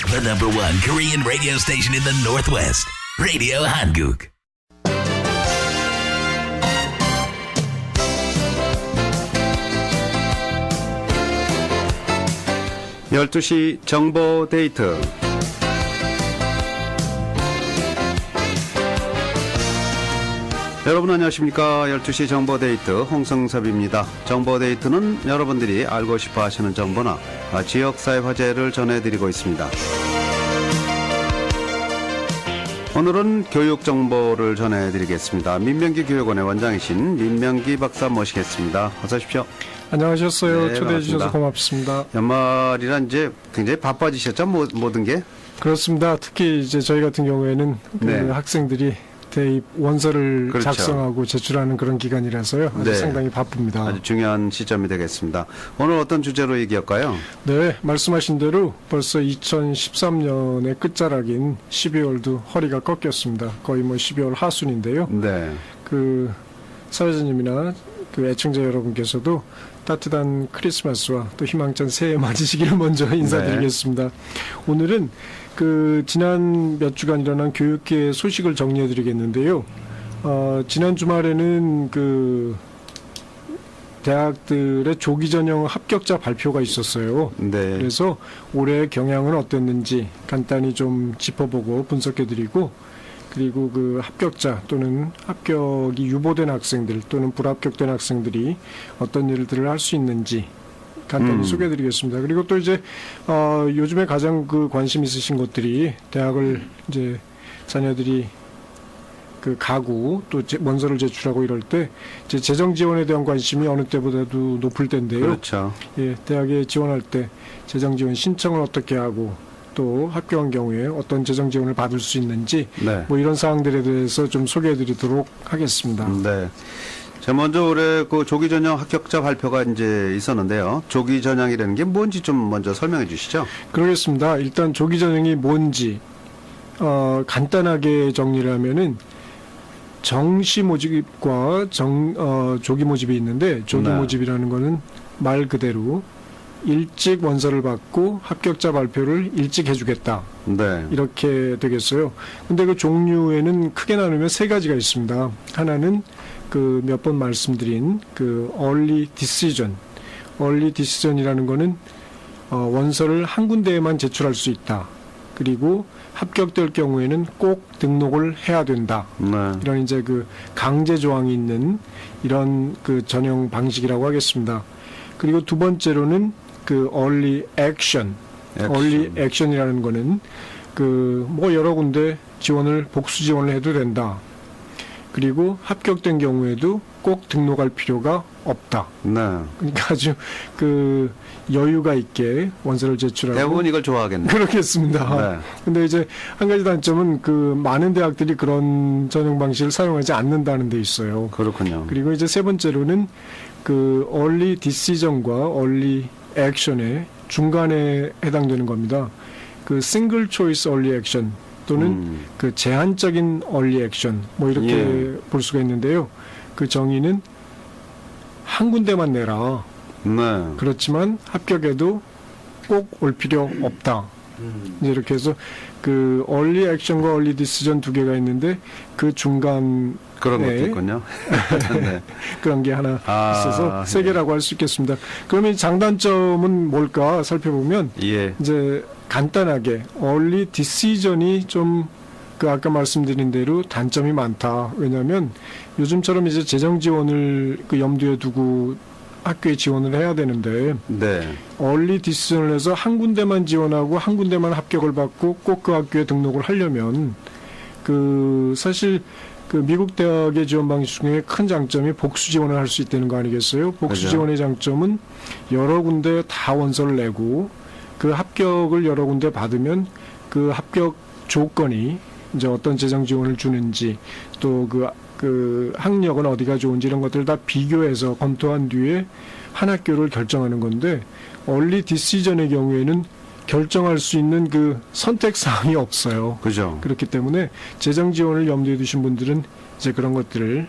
The number one Korean radio station in the Northwest. Radio Hanguk. 12시 정보 데이트. 여러분 안녕하십니까. 12시 정보 데이트 홍성섭입니다. 정보 데이트는 여러분들이 알고 싶어 하시는 정보나 지역사회 화제를 전해드리고 있습니다. 오늘은 교육 정보를 전해드리겠습니다. 민명기 교육원의 원장이신 민명기 박사 모시겠습니다. 어서 오십시오. 안녕하셨어요. 네, 초대해 주셔서 고맙습니다. 연말이라 이제 굉장히 바빠지셨죠? 모든 게? 그렇습니다. 특히 이제 저희 같은 경우에는 네. 학생들이 대입 원서를 그렇죠. 작성하고 제출하는 그런 기간이라서요. 아주 네. 상당히 바쁩니다. 아주 중요한 시점이 되겠습니다. 오늘 어떤 주제로 얘기할까요? 네, 말씀하신 대로 벌써 2013년의 끝자락인 12월도 허리가 꺾였습니다. 거의 12월 하순인데요. 네. 그 사회자님이나 그 애청자 여러분께서도 따뜻한 크리스마스와 또 희망찬 새해 맞으시기를 먼저 인사드리겠습니다. 오늘은 그 지난 몇 주간 일어난 교육계의 소식을 정리해드리겠는데요. 지난 주말에는 그 대학들의 조기 전형 합격자 발표가 있었어요. 네. 그래서 올해의 경향은 어땠는지 간단히 좀 짚어보고 분석해드리고, 그리고 그 합격자 또는 합격이 유보된 학생들 또는 불합격된 학생들이 어떤 일들을 할 수 있는지 간단히 소개해드리겠습니다. 그리고 또 이제 요즘에 가장 그 관심 있으신 것들이 대학을 이제 자녀들이 그 가고 또 원서를 제출하고 이럴 때 이제 재정 지원에 대한 관심이 어느 때보다도 높을 텐데요. 그렇죠. 예, 대학에 지원할 때 재정 지원 신청을 어떻게 하고 또 합격한 경우에 어떤 재정 지원을 받을 수 있는지 네. 뭐 이런 사항들에 대해서 좀 소개해드리도록 하겠습니다. 네. 자, 먼저 올해 그 조기 전형 합격자 발표가 이제 있었는데요. 조기 전형이라는 게 뭔지 좀 먼저 설명해 주시죠. 그러겠습니다. 일단 조기 전형이 뭔지 간단하게 정리를 하면은 정시 모집과 조기 모집이 있는데, 조기 네. 모집이라는 거는 말 그대로 일찍 원서를 받고 합격자 발표를 일찍 해주겠다. 네. 이렇게 되겠어요. 근데 그 종류에는 크게 나누면 세 가지가 있습니다. 하나는 그 몇 번 말씀드린 그 early decision. early decision이라는 거는 원서를 한 군데에만 제출할 수 있다. 그리고 합격될 경우에는 꼭 등록을 해야 된다. 네. 이런 이제 그 강제 조항이 있는 이런 그 전형 방식이라고 하겠습니다. 그리고 두 번째로는 그 early action. early action이라는 거는 그 뭐 여러 군데 복수 지원을 해도 된다. 그리고 합격된 경우에도 꼭 등록할 필요가 없다. 네. 그러니까 아주 그 여유가 있게 원서를 제출하고. 대부분 이걸 좋아하겠네요. 그렇겠습니다. 네. 근데 이제 한 가지 단점은 그 많은 대학들이 그런 전형 방식을 사용하지 않는다는 데 있어요. 그렇군요. 그리고 이제 세 번째로는 그 early decision과 early action의 중간에 해당되는 겁니다. 그 single choice early action 또는 그 제한적인 early action 뭐 이렇게 예. 볼 수가 있는데요. 그 정의는 한 군데만 내라. 네. 그렇지만 합격에도 꼭 올 필요 없다. 이제 이렇게 해서 그 early action과 early decision 두 개가 있는데 그 중간 그런 것도 있군요. 네. 그런 게 하나 있어서 세 개라고 할 수 있겠습니다. 그러면 장단점은 뭘까 살펴보면 예. 이제 간단하게 early decision이 좀 그 아까 말씀드린 대로 단점이 많다. 왜냐하면 요즘처럼 이제 재정 지원을 그 염두에 두고 학교에 지원을 해야 되는데 네. early decision을 해서 한 군데만 지원하고 한 군데만 합격을 받고 꼭 그 학교에 등록을 하려면 그 사실 그 미국 대학의 지원 방식 중에 큰 장점이 복수 지원을 할 수 있다는 거 아니겠어요? 복수 그죠. 지원의 장점은 여러 군데 다 원서를 내고 그 합격을 여러 군데 받으면 그 합격 조건이 이제 어떤 재정 지원을 주는지 또 그 학력은 어디가 좋은지 이런 것들을 다 비교해서 검토한 뒤에 한 학교를 결정하는 건데, early decision의 경우에는 결정할 수 있는 그 선택 사항이 없어요. 그죠. 그렇기 때문에 재정 지원을 염두에 두신 분들은 이제 그런 것들을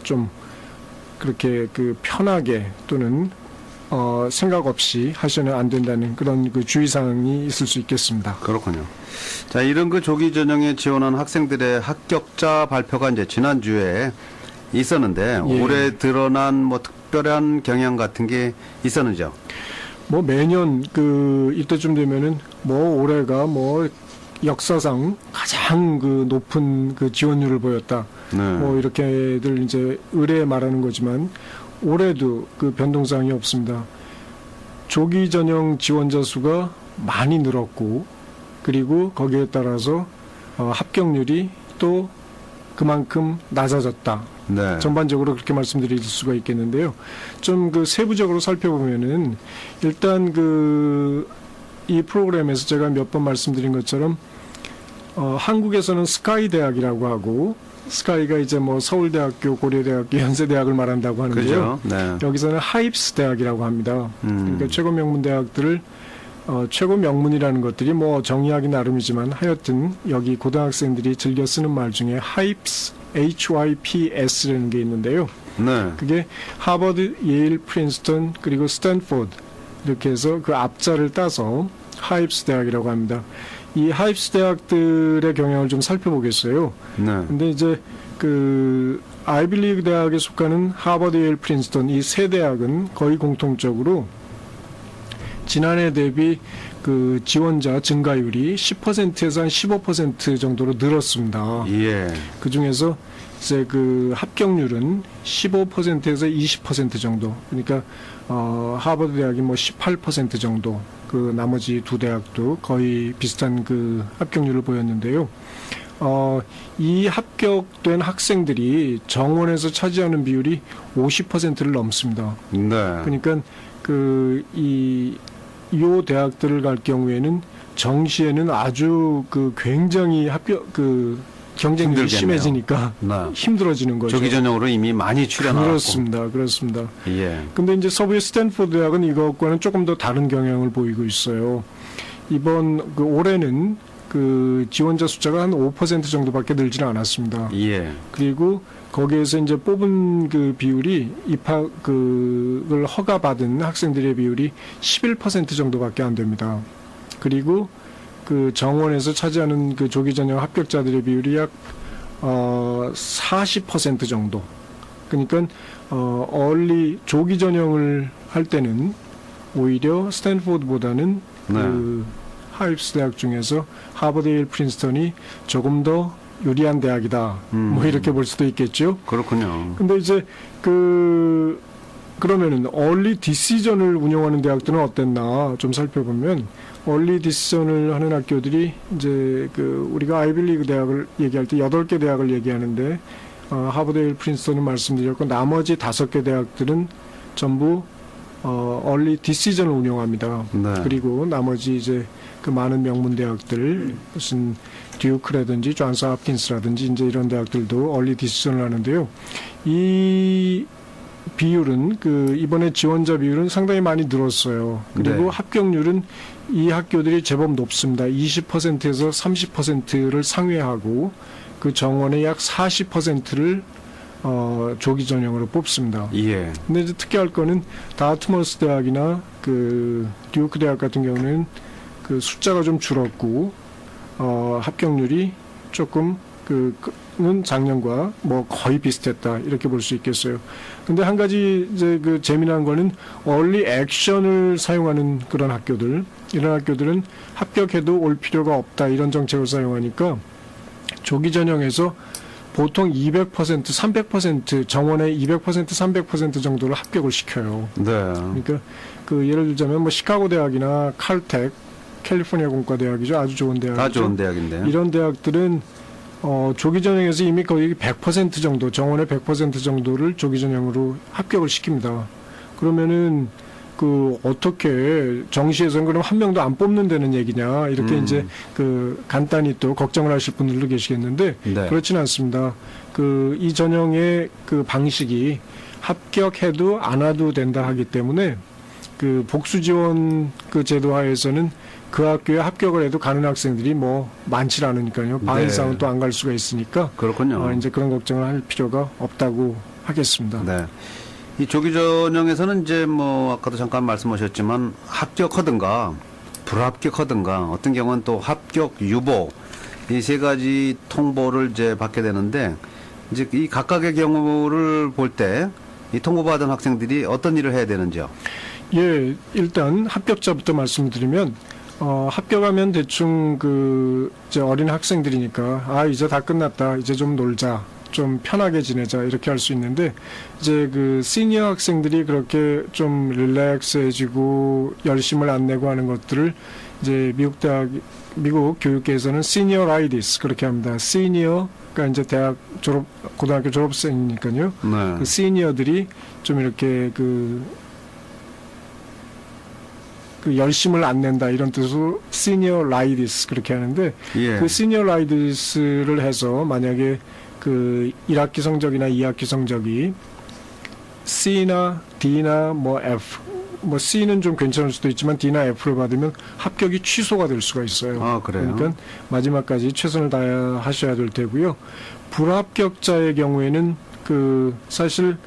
좀 그렇게 그 편하게 또는 생각 없이 하셔는 안 된다는 그런 그 주의사항이 있을 수 있겠습니다. 그렇군요. 자, 이런 그 조기 전형에 지원한 학생들의 합격자 발표가 이제 지난주에 있었는데 예. 올해 드러난 뭐 특별한 경향 같은 게 있었는지요? 뭐 매년 그 이때쯤 되면은 뭐 올해가 뭐 역사상 가장 그 높은 그 지원율을 보였다. 네. 뭐 이렇게들 이제 의뢰 말하는 거지만 올해도 그 변동사항이 없습니다. 조기 전형 지원자 수가 많이 늘었고 그리고 거기에 따라서 합격률이 또 그만큼 낮아졌다. 네. 전반적으로 그렇게 말씀드릴 수가 있겠는데요. 좀 그 세부적으로 살펴보면은 일단 그 이 프로그램에서 제가 몇 번 말씀드린 것처럼 한국에서는 스카이 대학이라고 하고 스카이가 이제 뭐 서울대학교, 고려대학교, 연세대학을 말한다고 하는데요. 그죠? 네. 여기서는 하입스 대학이라고 합니다. 그러니까 최고 명문 대학들을 최고 명문이라는 것들이 뭐 정의하기 나름이지만 하여튼 여기 고등학생들이 즐겨 쓰는 말 중에 하입스, HYPS라는 게 있는데요. 네. 그게 하버드, 예일, 프린스턴 그리고 스탠포드 이렇게 해서 그 앞자를 따서 하입스 대학이라고 합니다. 이 하입스 대학들의 경향을 좀 살펴보겠어요. 네. 근데 이제 그 아이비리그 대학에 속하는 하버드, 예일, 프린스턴 이 세 대학은 거의 공통적으로 지난해 대비 그 지원자 증가율이 10%에서 한 15% 정도로 늘었습니다. 예. 그 중에서 이제 그 합격률은 15%에서 20% 정도. 그러니까 하버드 대학이 뭐 18% 정도. 그 나머지 두 대학도 거의 비슷한 그 합격률을 보였는데요. 이 합격된 학생들이 정원에서 차지하는 비율이 50%를 넘습니다. 네. 그러니까 요 대학들을 갈 경우에는 정시에는 아주 그 굉장히 경쟁률이 힘들겠네요. 심해지니까 네. 힘들어지는 거죠. 조기 전형으로 이미 많이 출연하고. 그렇습니다. 예. 근데 이제 서부의 스탠포드 대학은 이것과는 조금 더 다른 경향을 보이고 있어요. 이번 올해는 그 지원자 숫자가 한 5% 정도밖에 늘지는 않았습니다. 예. 그리고 거기에서 이제 뽑은 그 비율이 입학을 허가받은 학생들의 비율이 11% 정도밖에 안 됩니다. 그리고 그 정원에서 차지하는 그 조기 전형 합격자들의 비율이 약 40% 정도. 그러니까 조기 전형을 할 때는 오히려 스탠포드보다는 네. 그 하입스 대학 중에서 하버드, 예일, 프린스턴이 조금 더 유리한 대학이다. 뭐 이렇게 볼 수도 있겠죠. 그렇군요. 근데 이제 그러면은 얼리 디시전을 운영하는 대학들은 어땠나 좀 살펴보면 얼리 디시전을 하는 학교들이 이제 우리가 아이비리그 대학을 얘기할 때 8개 대학을 얘기하는데 하버드, 예일, 프린스턴은 말씀드렸고 나머지 5개 대학들은 전부 얼리 디시전을 운영합니다. 네. 그리고 나머지 이제 그 많은 명문 대학들 무슨 듀크라든지 존스 홉킨스라든지 이제 이런 대학들도 얼리 디시전을 하는데요. 이 비율은 이번에 지원자 비율은 상당히 많이 늘었어요. 그리고 네. 합격률은 이 학교들이 제법 높습니다. 20%에서 30%를 상회하고 그 정원의 약 40%를 조기 전형으로 뽑습니다. 예. 근데 이제 특이할 거는 다트머스 대학이나 듀크 대학 같은 경우는 그 숫자가 좀 줄었고 합격률이 조금 는 작년과 뭐 거의 비슷했다 이렇게 볼 수 있겠어요. 근데 한 가지 이제 재미난 거는 얼리 액션을 사용하는 그런 학교들, 이런 학교들은 합격해도 올 필요가 없다 이런 정책을 사용하니까 조기 전형에서 보통 200%, 300% 정원의 200%, 300% 정도를 합격을 시켜요. 네. 그러니까 예를 들자면 뭐 시카고 대학이나 칼텍, 캘리포니아 공과대학이죠. 아주 좋은 대학이죠. 다 좋은 대학인데요. 이런 대학들은 조기 전형에서 이미 거의 100% 정도, 정원의 100% 정도를 조기 전형으로 합격을 시킵니다. 그러면은 어떻게 정시에서는 그럼 한 명도 안 뽑는다는 얘기냐 이렇게 이제 간단히 또 걱정을 하실 분들도 계시겠는데 네. 그렇지는 않습니다. 이 전형의 방식이 합격해도 안 와도 된다 하기 때문에 복수 지원 제도 하에서는 그 학교에 합격을 해도 가는 학생들이 뭐 많지 않으니까요. 반 네. 이상은 또 안 갈 수가 있으니까 그렇군요. 이제 그런 걱정을 할 필요가 없다고 하겠습니다. 네. 이 조기 전형에서는 이제 뭐 아까도 잠깐 말씀하셨지만 합격하든가 불합격하든가 어떤 경우는 또 합격 유보 이 세 가지 통보를 이제 받게 되는데 이제 이 각각의 경우를 볼 때 이 통보받은 학생들이 어떤 일을 해야 되는지요? 예, 일단 합격자부터 말씀드리면 합격하면 대충 이제 어린 학생들이니까 이제 다 끝났다. 이제 좀 놀자. 좀 편하게 지내자. 이렇게 할 수 있는데 이제 시니어 학생들이 그렇게 좀 릴렉스해지고 열심을 안 내고 하는 것들을 이제 미국 교육계에서는 시니어라이디스 그렇게 합니다. 시니어가 이제 고등학교 졸업생이니까요. 네. 그 시니어들이 좀 이렇게 열심을 안 낸다 이런 뜻으로 시니어 라이디스 그렇게 하는데 예. 그 시니어 라이디스를 해서 만약에 1학기 성적이나 2학기 성적이 C나 D나 뭐 F 뭐 C는 좀 괜찮을 수도 있지만 D나 F를 받으면 합격이 취소가 될 수가 있어요. 아, 그래요? 그러니까 마지막까지 최선을 다하셔야 될 테고요. 불합격자의 경우에는 사실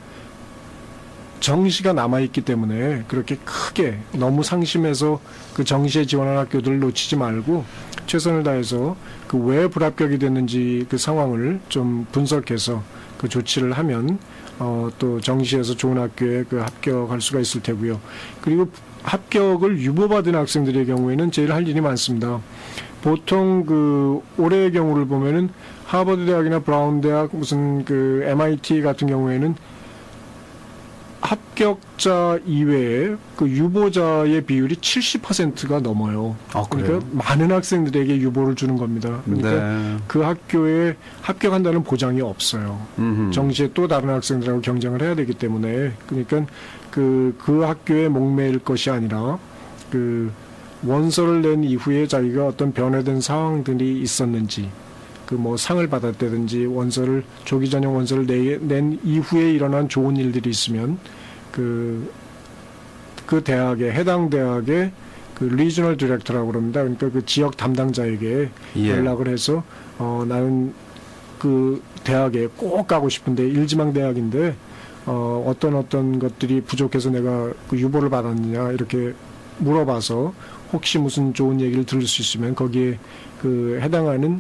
정시가 남아있기 때문에 그렇게 크게 너무 상심해서 정시에 지원한 학교들을 놓치지 말고 최선을 다해서 왜 불합격이 됐는지 상황을 좀 분석해서 조치를 하면 또 정시에서 좋은 학교에 합격할 수가 있을 테고요. 그리고 합격을 유보받은 학생들의 경우에는 제일 할 일이 많습니다. 보통 올해의 경우를 보면은 하버드 대학이나 브라운 대학 무슨 MIT 같은 경우에는 합격자 이외에 유보자의 비율이 70%가 넘어요. 그래요? 그러니까 많은 학생들에게 유보를 주는 겁니다. 그러니까 네. 그 학교에 합격한다는 보장이 없어요. 정시에 또 다른 학생들하고 경쟁을 해야 되기 때문에 그러니까 그 학교에 목매일 것이 아니라 원서를 낸 이후에 자기가 어떤 변화된 상황들이 있었는지 뭐 상을 받았다든지 조기 전형 원서를 낸 이후에 일어난 좋은 일들이 있으면 그 해당 대학의 리저널 디렉터라고 그럽니다. 그러니까 지역 담당자에게 예. 연락을 해서 나는 대학에 꼭 가고 싶은데 일지망 대학인데 어떤 것들이 부족해서 내가 유보를 받았느냐 이렇게 물어봐서 혹시 무슨 좋은 얘기를 들을 수 있으면 거기에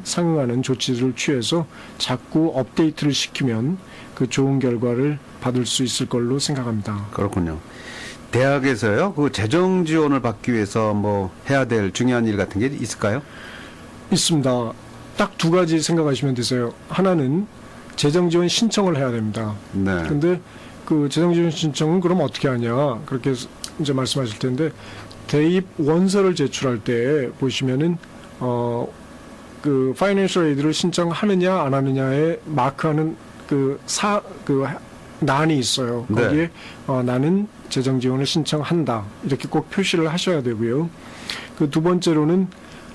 상응하는 조치들을 취해서 자꾸 업데이트를 시키면 좋은 결과를 받을 수 있을 걸로 생각합니다. 그렇군요. 대학에서요, 재정 지원을 받기 위해서 뭐 해야 될 중요한 일 같은 게 있을까요? 있습니다. 딱 두 가지 생각하시면 되세요. 하나는 재정 지원 신청을 해야 됩니다. 네. 근데 재정 지원 신청은 그럼 어떻게 하냐? 그렇게 이제 말씀하실 텐데 대입 원서를 제출할 때 보시면은 파이낸셜 에이드를 신청하느냐 안 하느냐에 마크하는 난이 있어요. 거기에 네. 나는 재정 지원을 신청한다. 이렇게 꼭 표시를 하셔야 되고요. 두 번째로는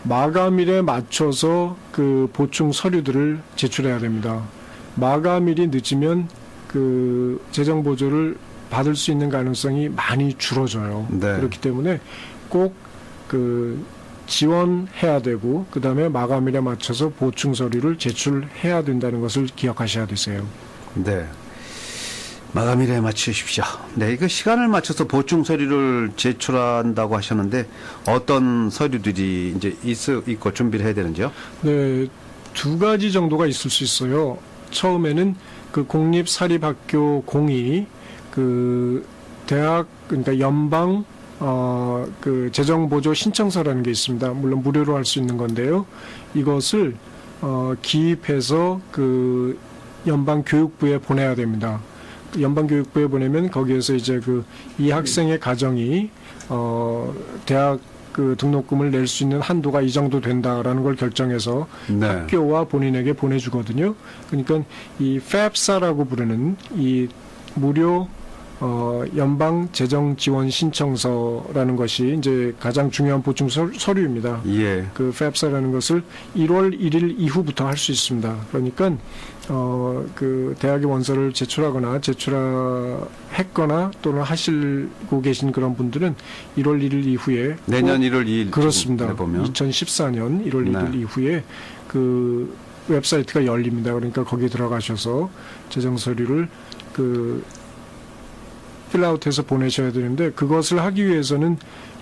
마감일에 맞춰서 보충 서류들을 제출해야 됩니다. 마감일이 늦으면 재정 보조를 받을 수 있는 가능성이 많이 줄어져요. 네. 그렇기 때문에 꼭 지원해야 되고 그다음에 마감일에 맞춰서 보충 서류를 제출해야 된다는 것을 기억하셔야 되세요. 네. 마감일에 맞추십시오. 네, 시간을 맞춰서 보충 서류를 제출한다고 하셨는데 어떤 서류들이 이제 있고 준비를 해야 되는지요? 네, 두 가지 정도가 있을 수 있어요. 처음에는 공립사립학교 공이 대학 그러니까 연방 재정보조 신청서라는 게 있습니다. 물론 무료로 할 수 있는 건데요. 이것을 기입해서 연방교육부에 보내야 됩니다. 연방교육부에 보내면 거기에서 이제 이 학생의 가정이 대학 등록금을 낼 수 있는 한도가 이 정도 된다라는 걸 결정해서 네. 학교와 본인에게 보내주거든요. 그러니까 이 FAFSA라고 부르는 이 무료 연방 재정 지원 신청서라는 것이 이제 가장 중요한 보충 서류입니다. 예. FAFSA라는 것을 1월 1일 이후부터 할 수 있습니다. 그러니까 대학의 원서를 제출했거나 또는 하시고 계신 그런 분들은 1월 1일 이후에 내년 1월 2일 그렇습니다. 보면 2014년 1월 1일 네. 이후에 웹사이트가 열립니다. 그러니까 거기에 들어가셔서 재정 서류를 필아웃해서 보내셔야 되는데 그것을 하기 위해서는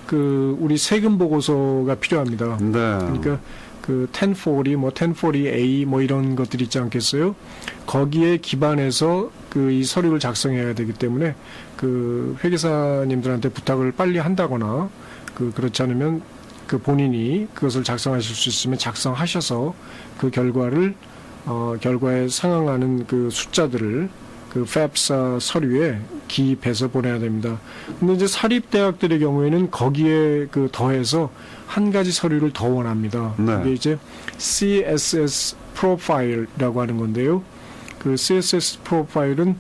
그 우리 세금 보고서가 필요합니다. 네. 그러니까 그 1040, 뭐 1040A 뭐 이런 것들이 있지 않겠어요? 거기에 기반해서 그 이 서류를 작성해야 되기 때문에 그 회계사님들한테 부탁을 빨리 한다거나 그렇지 않으면 그 본인이 그것을 작성하실 수 있으면 작성하셔서 그 결과에 상응하는 그 숫자들을 그 FAFSA 서류에 기입해서 보내야 됩니다. 근데 이제 사립대학들의 경우에는 거기에 그 더해서 한 가지 서류를 더 원합니다. 네. 그게 이제 CSS 프로파일이라고 하는 건데요. 그 CSS 프로파일은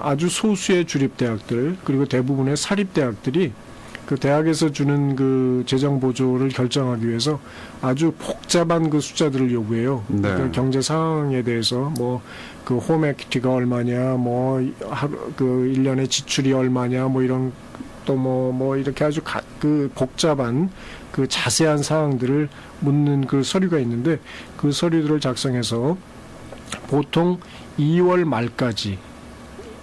아주 소수의 주립대학들 그리고 대부분의 사립대학들이 그 대학에서 주는 그 재정 보조를 결정하기 위해서 아주 복잡한 그 숫자들을 요구해요. 네. 그러니까 경제 상황에 대해서 뭐 그 홈 에퀴티가 얼마냐, 뭐 그 1년에 지출이 얼마냐, 뭐 이런 또 뭐 이렇게 아주 그 복잡한 그 자세한 사항들을 묻는 그 서류가 있는데 그 서류들을 작성해서 보통 2월 말까지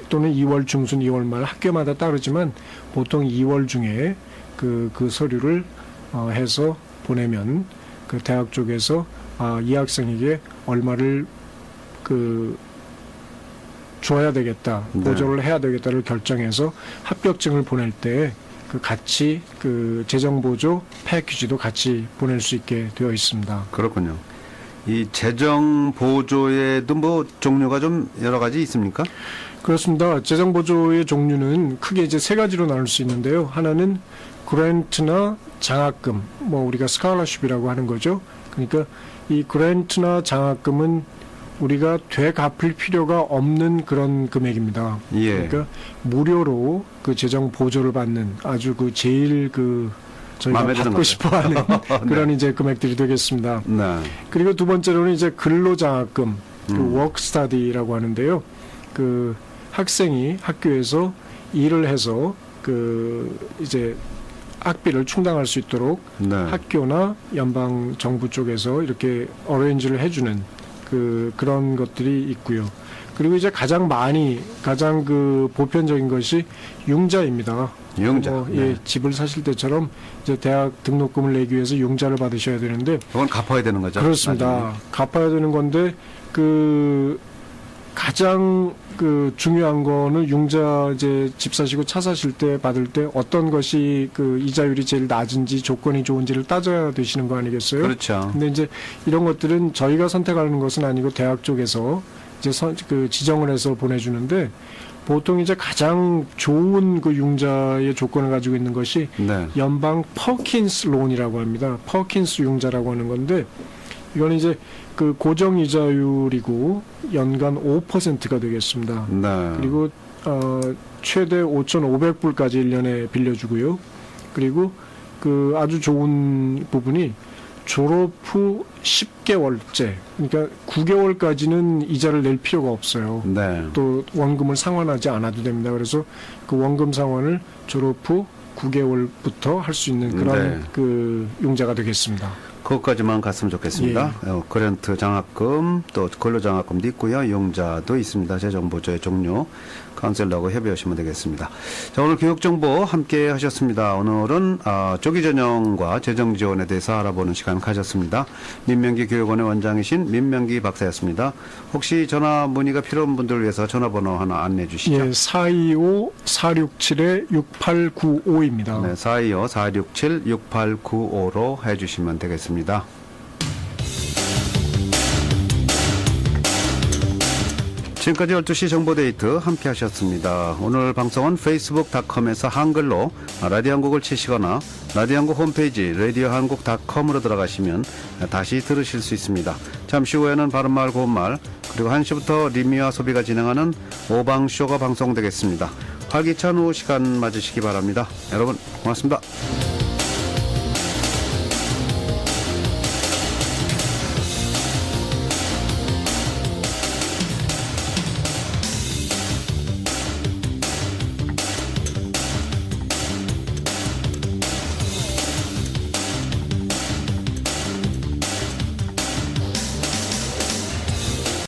또는 2월 중순, 2월 말 학교마다 따르지만 보통 2월 중에 그 서류를 해서 보내면 그 대학 쪽에서 이 학생에게 얼마를 줘야 되겠다, 네. 보조를 해야 되겠다를 결정해서 합격증을 보낼 때 그 같이 그 재정 보조 패키지도 같이 보낼 수 있게 되어 있습니다. 그렇군요. 이 재정 보조에도 뭐 종류가 좀 여러 가지 있습니까? 그렇습니다. 재정 보조의 종류는 크게 이제 세 가지로 나눌 수 있는데요. 하나는 그랜트나 장학금, 뭐 우리가 스칼러십이라고 하는 거죠. 그러니까 이 그랜트나 장학금은 우리가 되갚을 필요가 없는 그런 금액입니다. 예. 그러니까 무료로 그 재정 보조를 받는 아주 그 제일 그 저희가 마음에 드는 받고 거죠. 싶어하는 그런 네. 이제 금액들이 되겠습니다. 네. 그리고 두 번째로는 이제 근로장학금, 그 워크스타디라고 하는데요. 그 학생이 학교에서 일을 해서 그 이제 학비를 충당할 수 있도록 네. 학교나 연방 정부 쪽에서 이렇게 어레인지를 해주는 그런 것들이 있고요. 그리고 이제 가장 그 보편적인 것이 융자입니다. 융자. 예, 네. 집을 사실 때처럼 이제 대학 등록금을 내기 위해서 융자를 받으셔야 되는데 그건 갚아야 되는 거죠. 그렇습니다. 나중에. 갚아야 되는 건데 그 가장 그 중요한 거는 융자 이제 집 사시고 차 사실 때 받을 때 어떤 것이 그 이자율이 제일 낮은지 조건이 좋은지를 따져야 되시는 거 아니겠어요? 그렇죠. 근데 이제 이런 것들은 저희가 선택하는 것은 아니고 대학 쪽에서 이제 그 지정을 해서 보내주는데 보통 이제 가장 좋은 그 융자의 조건을 가지고 있는 것이 네. 연방 퍼킨스 론이라고 합니다. 퍼킨스 융자라고 하는 건데 이건 이제 그 고정 이자율이고 연간 5%가 되겠습니다. 네. 그리고 최대 5,500불까지 1년에 빌려주고요. 그리고 그 아주 좋은 부분이 졸업 후 10개월째, 그러니까 9개월까지는 이자를 낼 필요가 없어요. 네. 또 원금을 상환하지 않아도 됩니다. 그래서 그 원금 상환을 졸업 후 9개월부터 할 수 있는 그런 네. 그 융자가 되겠습니다. 그것까지만 갔으면 좋겠습니다. 그랜트 장학금 또 근로장학금도 있고요. 융자도 있습니다. 재정보조의 종류 카운셀러하고 협의하시면 되겠습니다. 자, 오늘 교육정보 함께 하셨습니다. 오늘은 조기 전형과 재정지원에 대해서 알아보는 시간 가졌습니다. 민명기 교육원의 원장이신 민명기 박사였습니다. 혹시 전화 문의가 필요한 분들을 위해서 전화번호 하나 안내해 주시죠. 예, 425-467-6895입니다. 네, 425-467-6895로 해주시면 되겠습니다. 지금까지 12시 정보데이트 함께 하셨습니다. 오늘 방송은 facebook.com에서 한글로 라디오 한국을 치시거나 라디오 한국 홈페이지 radiohangook.com으로 들어가시면 다시 들으실 수 있습니다. 잠시 후에는 바른말 고운말 그리고 1시부터 리미와 소비가 진행하는 오방쇼가 방송되겠습니다. 활기찬 오후 시간 맞으시기 바랍니다. 여러분 고맙습니다.